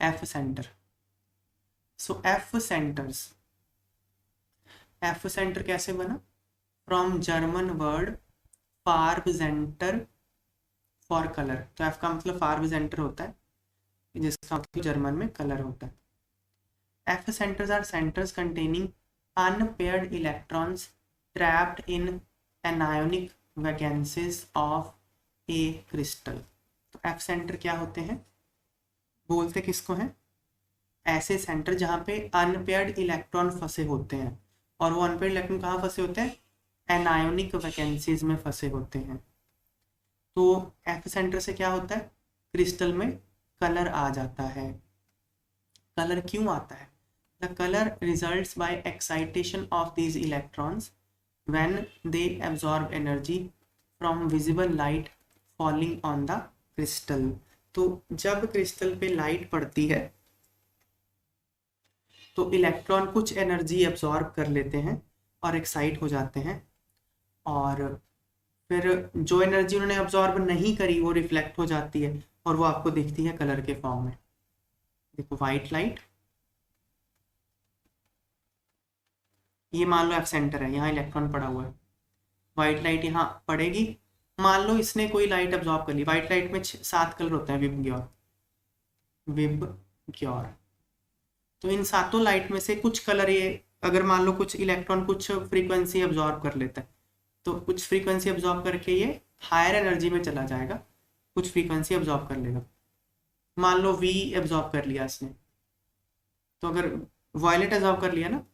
F centre. So F centre कैसे बना? From German word फार्ब सेंटर फॉर कलर। तो एफ का मतलब फार्ब सेंटर होता है, जिसका मतलब जर्मन में कलर होता है। F centres are centres containing unpaired electrons trapped in anionic vacancies of a crystal. तो एफ सेंटर क्या होते हैं? बोलते किसको हैं? ऐसे सेंटर जहाँ पे अनपेयर्ड इलेक्ट्रॉन फंसे होते हैं, और वो अनपेयर्ड इलेक्ट्रॉन कहाँ फंसे होते हैं? एनायोनिक वैकेंसीज में फंसे होते हैं। तो एफ सेंटर से क्या होता है? क्रिस्टल में कलर आ जाता है। कलर क्यों आता है? The colour results bye excitation of these electrons when they absorb energy from visible light falling on the crystal. तो जब क्रिस्टल पे लाइट पड़ती है तो इलेक्ट्रॉन कुछ एनर्जी एब्जॉर्ब कर लेते हैं और एक्साइट हो जाते हैं, और फिर जो एनर्जी उन्होंने एब्जॉर्ब नहीं करी वो रिफ्लेक्ट हो जाती है और वो आपको दिखती है कलर के फॉर्म में। देखो वाइट लाइट, ये मान लो एफ सेंटर है, यहाँ इलेक्ट्रॉन पड़ा हुआ है, वाइट लाइट यहाँ पड़ेगी। मान लो इसने कोई लाइट एब्जॉर्ब कर ली। वाइट लाइट में 7 कलर होते हैं, विब ग्योर। तो इन 7 लाइट में से कुछ कलर, ये अगर मान लो कुछ इलेक्ट्रॉन कुछ फ्रीक्वेंसी एब्जॉर्ब कर लेता है, तो कुछ फ्रीक्वेंसी एब्जॉर्ब करके ये हायर एनर्जी में चला जाएगा, कुछ फ्रीक्वेंसी एब्जॉर्ब कर लेगा। मान लो वी एब्जॉर्ब कर लिया इसने, तो अगर वॉयलेट एब्जॉर्ब कर लिया ना,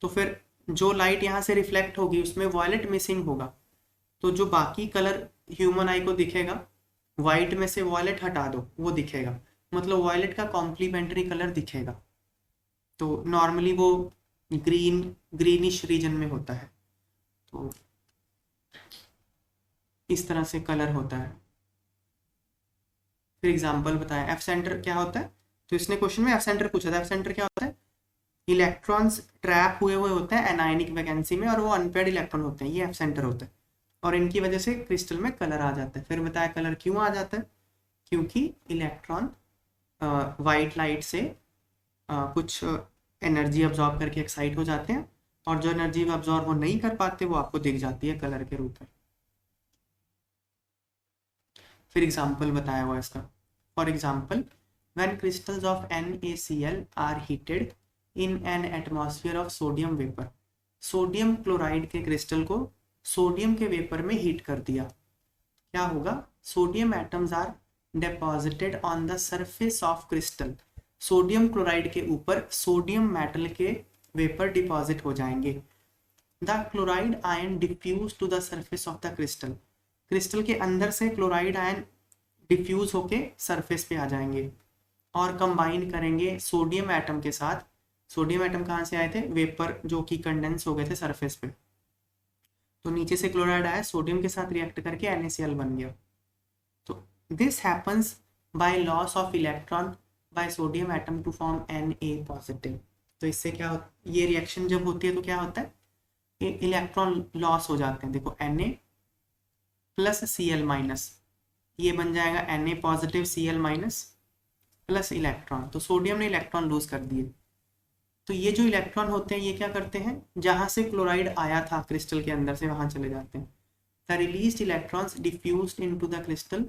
तो फिर जो लाइट यहाँ से रिफ्लेक्ट होगी उसमें वॉयलेट मिसिंग होगा, तो जो बाकी कलर ह्यूमन आई को दिखेगा, वाइट में से वॉयलेट हटा दो वो दिखेगा, मतलब वॉयलेट का कॉम्प्लीमेंट्री कलर दिखेगा। तो नॉर्मली वो ग्रीनिश रीजन में होता है। तो इस तरह से कलर होता है। फिर एग्जांपल बताया, एफ सेंटर क्या होता है? तो इसने क्वेश्चन में एफ सेंटर पूछा था। एफ सेंटर क्या होता है? इलेक्ट्रॉन्स ट्रैप हुए हुए होते हैं एनायनिक वैकेंसी में, और वो अनपेयर्ड इलेक्ट्रॉन होते हैं, ये एफ सेंटर होता है, और इनकी वजह से क्रिस्टल में कलर आ जाता है। फिर बताया कलर क्यों आ जाता है? क्योंकि इलेक्ट्रॉन वाइट लाइट से कुछ एनर्जी अब्जॉर्ब करके एक्साइट हो जाते हैं, और जो एनर्जी वो अब्जॉर्ब वो नहीं कर पाते वो आपको दिख जाती है कलर के रूप में। फिर एग्जाम्पल बताया हुआ इसका। For example, when crystals of NaCl are heated in an atmosphere of sodium vapour. Sodium chloride के क्रिस्टल को सोडियम के वेपर में हीट कर दिया, क्या होगा? Sodium atoms are deposited on the surface of crystal. Sodium chloride के ऊपर सोडियम मेटल के वेपर डिपॉजिट हो जाएंगे। The chloride ion diffuse to the surface of the crystal. Crystal के अंदर से क्लोराइड आयन डिफ्यूज होके सरफेस पे आ जाएंगे और कंबाइन करेंगे सोडियम एटम के साथ। सोडियम एटम कहाँ से आए थे? वेपर जो कि कंडेंस हो गए थे सरफेस पे, तो नीचे से क्लोराइड आया, सोडियम के साथ रिएक्ट करके NaCl बन गया। तो this happens by loss of electron by sodium atom to form Na positive. तो इससे क्या होता है? ये रिएक्शन जब होती है तो क्या होता है? इलेक्ट्रॉन लॉस हो जाते हैं। देखो Na प्लस Cl माइनस, ये बन जाएगा Na positive Cl minus plus electron. तो सोडियम ने इलेक्ट्रॉन लूज कर दिए। तो ये जो इलेक्ट्रॉन होते हैं ये क्या करते हैं? जहां से क्लोराइड आया था क्रिस्टल के अंदर से वहां चले जाते हैं। The released electrons diffused into the crystal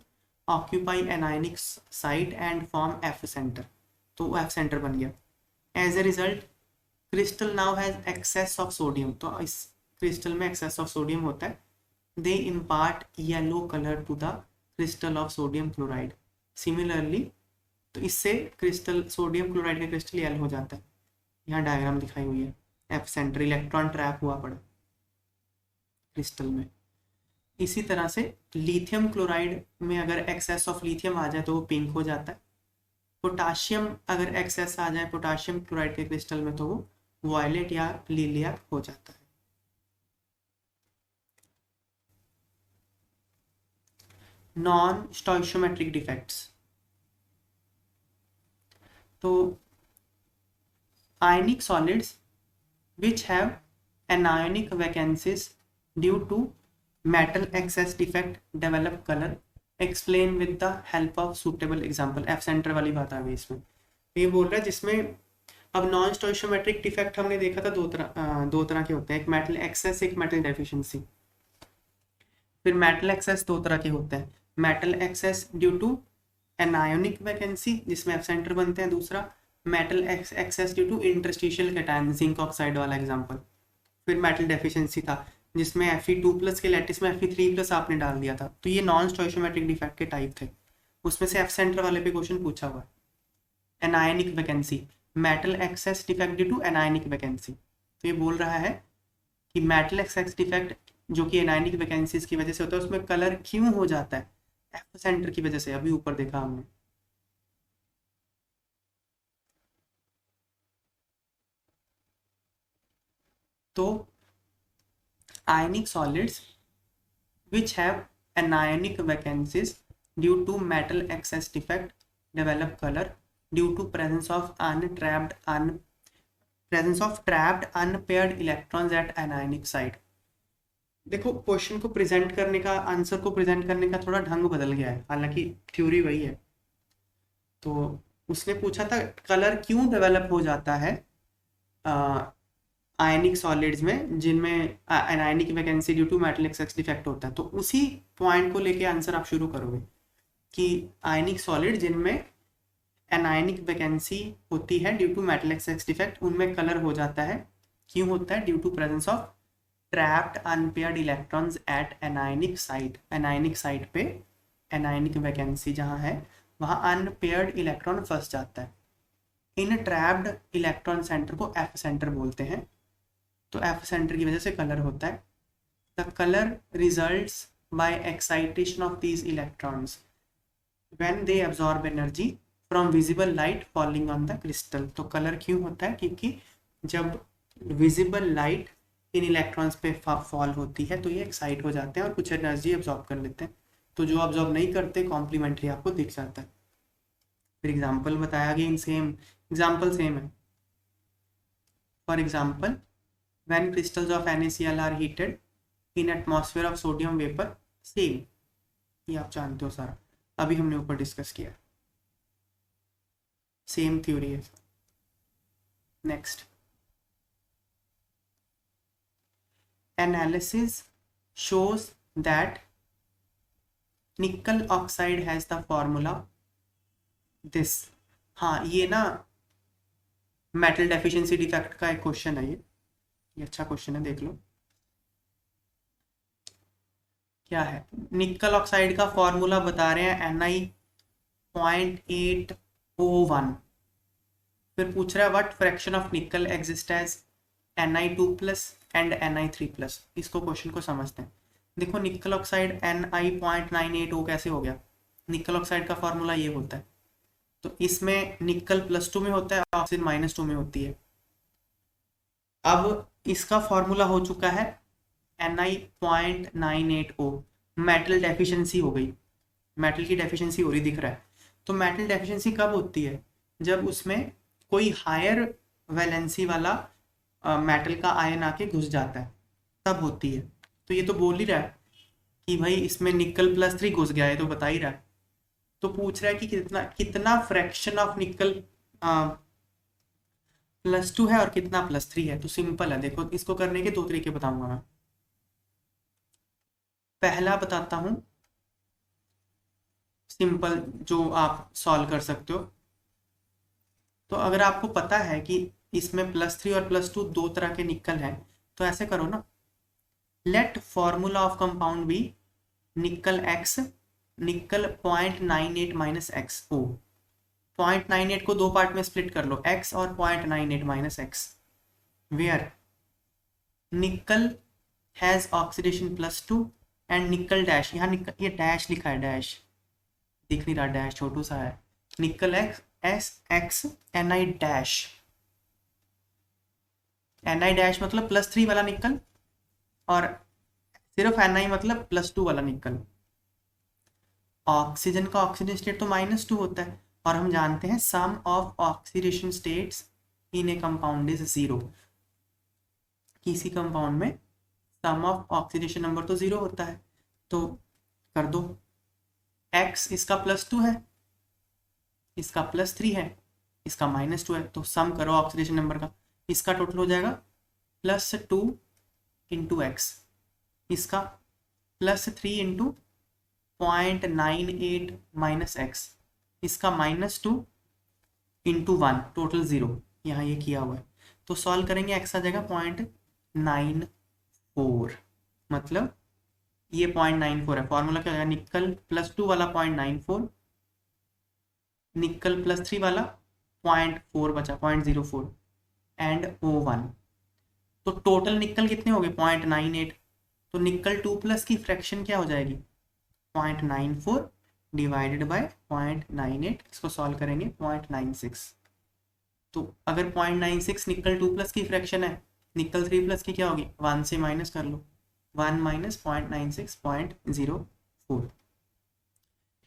occupy anionic site and form F centre. तो वो एफ सेंटर बन गया। As a result crystal now has excess of sodium. तो इस क्रिस्टल में एक्सेस ऑफ सोडियम होता है। They impart yellow colour to the crystal of sodium chloride. Similarly, तो इससे क्रिस्टल सोडियम क्लोराइड का क्रिस्टल येलो हो जाता है। यहाँ डायग्राम दिखाई हुई है, एफ सेंटर इलेक्ट्रॉन ट्रैप हुआ पड़ा क्रिस्टल में। इसी तरह से लिथियम क्लोराइड में अगर एक्सेस ऑफ लिथियम आ जाए तो वो पिंक हो जाता है। पोटाशियम अगर एक्सेस आ जाए पोटाशियम क्लोराइड के क्रिस्टल में तो वो वॉयलेट या लिलिया हो जाता है। नॉन स्टोइशियोमेट्रिक डिफेक्ट्स, तो ionic solids which have anionic vacancies due to metal excess defect develop color, explain with the help of suitable example। F center वाली बात आ गई इसमें। ये बोल रहा है जिसमें, अब नॉन स्टोइशियोमेट्रिक डिफेक्ट हमने देखा था दो तरह के होते हैं, एक मेटल एक्सेस, एक मेटल डेफिशिएंसी। फिर मेटल एक्सेस दो तरह के होते हैं, metal excess due to anionic vacancy जिसमें एफ सेंटर बनते हैं, दूसरा metal excess due to interstitial cation, zinc oxide वाला एग्जांपल। फिर मेटल डेफिशिएंसी था जिसमें Fe2+ के लैटिस में Fe3+ आपने डाल दिया था। तो ये नॉन स्टोइशियोमेट्रिक डिफेक्ट के टाइप थे, उसमें से एफ सेंटर वाले पे क्वेश्चन पूछा हुआ है। Anionic vacancy, metal excess defect due to anionic vacancy. तो ये बोल रहा है कि मेटल एक्सेस डिफेक्ट जो कि एनायनिक वैकेंसीज की वजह से होता है, उसमें कलर क्यों हो जाता है, एफ सेंटर की वजह से। अभी ऊपर देखा हमने। तो ionic solids which have anionic vacancies due to metal excess defect develop color due to presence of trapped unpaired electrons at anionic site। देखो क्वेश्चन को प्रेजेंट करने का, आंसर को प्रेजेंट करने का थोड़ा ढंग बदल गया है, हालांकि थ्योरी वही है। तो उसने पूछा था कलर क्यों डेवलप हो जाता है आयनिक सॉलिड्स में जिनमें anionic vacancy due to metal excess defect होता है। तो उसी पॉइंट को लेके आंसर आप शुरू करोगे कि आयनिक सॉलिड जिनमें एनायनिक वैकेंसी होती है due to metal excess defect, उनमें कलर हो जाता है। क्यों होता है? Due to presence of trapped unpaired electrons at anionic site. Anionic site पे एनायनिक वैकेंसी जहाँ है वहाँ अनपेयर्ड इलेक्ट्रॉन फंस जाता है। इन ट्रैप्ड इलेक्ट्रॉन सेंटर को एफ सेंटर बोलते हैं। तो एफ सेंटर की वजह से कलर होता है। The colour results bye excitation of these electrons when they absorb energy from visible light falling on the crystal. तो कलर क्यों होता है? क्योंकि जब विजिबल लाइट इन इलेक्ट्रॉन्स पे फॉल होती है तो ये एक्साइट हो जाते हैं और कुछ एनर्जी अब्सॉर्ब कर लेते हैं। तो जो अब्सॉर्ब नहीं करते कॉम्प्लीमेंट्री आपको दिख जाता है। फिर एग्जाम्पल बताया गया, इन सेम एग्जाम्पल सेम है। For example when crystals of NaCl are heated in atmosphere of sodium vapor, same, ये आप जानते हो सारा, अभी हमने ऊपर डिस्कस किया, सेम थ्योरी है। Next, analysis shows that nickel oxide has the formula this। हाँ, ये ना मेटल डेफिशिएंसी डिफेक्ट का एक क्वेश्चन है, ये अच्छा क्वेश्चन है, देख लो क्या है। निकल ऑक्साइड का फॉर्मूला बता रहे हैं Ni.801। फिर पूछ रहा है what fraction of nickel exist as Ni2+ and Ni3+। इसको क्वेश्चन को समझते हैं। देखो निकल ऑक्साइड Ni.980 कैसे हो गया? निकल ऑक्साइड का फॉर्मूला ये होता है। तो इसमें निकल +2 में होता है, ऑक्सीजन -2 में होती है। अब इसका फॉर्मूला हो चुका है Ni.980। मेटल डेफिशिएंसी हो गई, मेटल की डेफिशिएंसी हो रही दिख रहा है। तो मेटल डेफिशिएंसी कब होती है? जब उसमें कोई हायर वैलेंसी वाला मेटल का आयन आके घुस जाता है, तब होती है। तो ये तो बोल ही रहा है कि भाई इसमें निकल +3 घुस गया है, तो बता ही रहा है। तो पूछ रहा है कि कितना फ्रैक्शन ऑफ निकल +2 है और कितना +3 है। तो सिंपल है, देखो इसको करने के दो तरीके बताऊंगा मैं। पहला बताता हूं सिंपल, जो आप सॉल्व कर सकते हो। तो अगर आपको पता है कि इसमें +3 और +2 दो तरह के निकल हैं, तो ऐसे करो ना, let formula of compound be nickel X, निकल 0.98 - X O। 0.98 को दो पार्ट में स्प्लिट कर लो, X और 0.98 - X, वेयर निकल हैज ऑक्सीडेशन +2 एंड निकल डैश, यहाँ ये डैश लिखा है, डैश दिख नहीं रहा, डैश छोटू सा है। निकल X Ni dash, Ni dash मतलब +3 वाला निकल, और सिर्फ Ni मतलब +2 वाला निकल। ऑक्सीजन का ऑक्सीजन स्टेट तो -2 होता है, और हम जानते हैं sum of oxidation states in a compound is 0। किसी कंपाउंड में सम ऑफ ऑक्सीडेशन नंबर तो 0 होता है। तो कर दो, X इसका +2 है, इसका +3 है, इसका -2 है, तो सम करो ऑक्सीडेशन नंबर का, इसका टोटल हो जाएगा +2 इंटू एक्स, इसका +3 इंटू 0.98 माइनस एक्स, इसका -2 इंटू 1, टोटल 0, यहाँ ये किया हुआ है। तो सॉल्व करेंगे, एक्स आ जाएगा 0.94, मतलब ये 0.94 है। फॉर्मूला क्या होगा, निकल +2 वाला 0.94, निकल +3 वाला 0.4 बचा, 0.04 एंड O1। तो टोटल निकल कितने हो गए 0.98, तो निकल 2+ की फ्रैक्शन क्या हो जाएगी 0.94 डिवाइडेड बाय 0.98, इसको सॉल्व करेंगे 0.96। तो अगर 0.96 निकल 2+ की फ्रैक्शन है, निकल 3+ की क्या होगी, 1 से माइनस कर लो, 1 माइनस 0.96 0.04।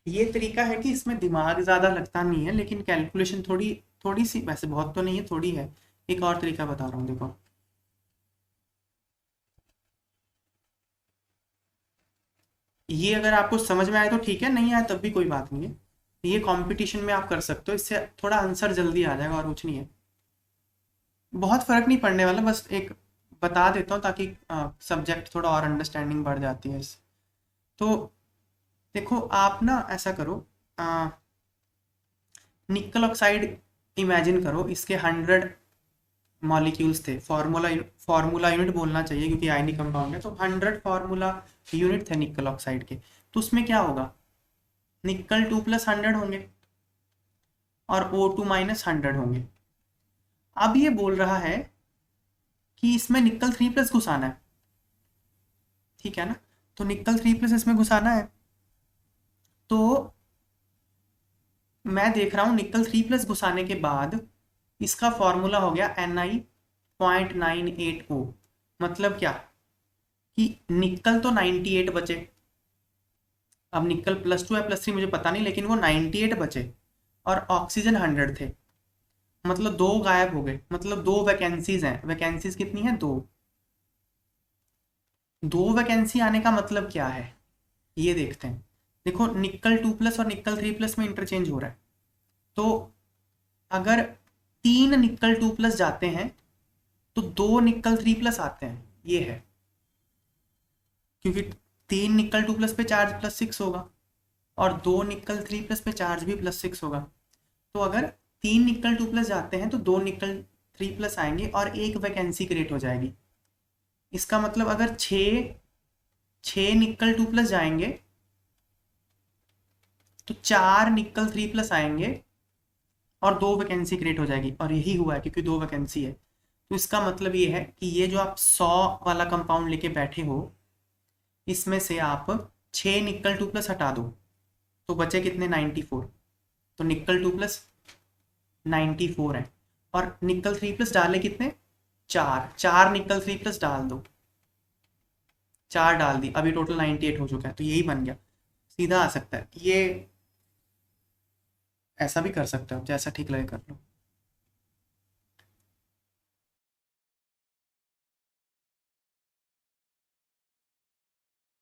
ये तरीका है कि इसमें दिमाग ज़्यादा लगता नहीं है, लेकिन कैलकुलेशन थोड़ी थोड़ी सी, वैसे बहुत तो नहीं है, थोड़ी है। एक और तरीका बता रहा हूँ, देखो ये अगर आपको समझ में आए तो ठीक है, नहीं आए तब भी कोई बात नहीं है। ये कंपटीशन में आप कर सकते हो, इससे थोड़ा आंसर जल्दी आ जाएगा और कुछ नहीं है, बहुत फर्क नहीं पड़ने वाला, बस एक बता देता हूँ ताकि सब्जेक्ट थोड़ा और अंडरस्टैंडिंग बढ़ जाती है इससे। तो देखो आप ना ऐसा करो, निकल ऑक्साइड इमेजिन करो, इसके 100 मॉलिक्यूल्स थे, फार्मूला यूनिट बोलना चाहिए क्योंकि आयनिक कंपाउंड है, तो 100 फार्मूला यूनिट थे निकल ऑक्साइड के। तो उसमें क्या होगा, निकल 2+100 होंगे और O2 -100 होंगे। अब ये बोल रहा है कि इसमें निकल 3+ घुसाना है, ठीक है ना, तो निकल 3+ इसमें घुसाना है। तो मैं देख रहा हूँ निकल 3+ घुसाने के बाद इसका फॉर्मूला हो गया Ni.98O, मतलब क्या कि निकल तो 98 बचे, अब निकल +2 है +3 मुझे पता नहीं, लेकिन वो 98 बचे और ऑक्सीजन 100 थे, मतलब 2 गायब हो गए, मतलब 2 वैकेंसीज हैं। वैकेंसीज कितनी है, 2। 2 वैकेंसी आने का मतलब क्या है, ये देखते हैं। देखो निकल 2+ और निकल 3+ में इंटरचेंज हो रहा है, तो अगर 3 निकल 2+ जाते हैं तो 2 निकल 3+ आते हैं, ये है, क्योंकि 3 निकल 2+ पे चार्ज +6 होगा और 2 निकल 3+ पे चार्ज भी +6 होगा। तो अगर 3 निकल 2+ जाते हैं तो 2 निकल 3+ आएंगे और एक वैकेंसी क्रिएट हो जाएगी। इसका मतलब अगर 6 निकल 2+ जाएंगे तो 4 निकल 3+ आएंगे और 2 वैकेंसी क्रिएट हो जाएगी, और यही हुआ है क्योंकि 2 वैकेंसी है। तो इसका मतलब ये है कि ये जो आप 100 वाला कंपाउंड लेके बैठे हो, इसमें से आप 6 निकल 2+ हटा दो तो बचे कितने 94, तो निकल 2+ 94 है, और निकल 3+ डाले कितने 4 निकल 3+ डाल दो, 4 डाल दी, अभी टोटल 98 हो चुका है, तो यही बन गया, सीधा आ सकता है। ये ऐसा भी कर सकते हो, जैसा ठीक लगे कर लो।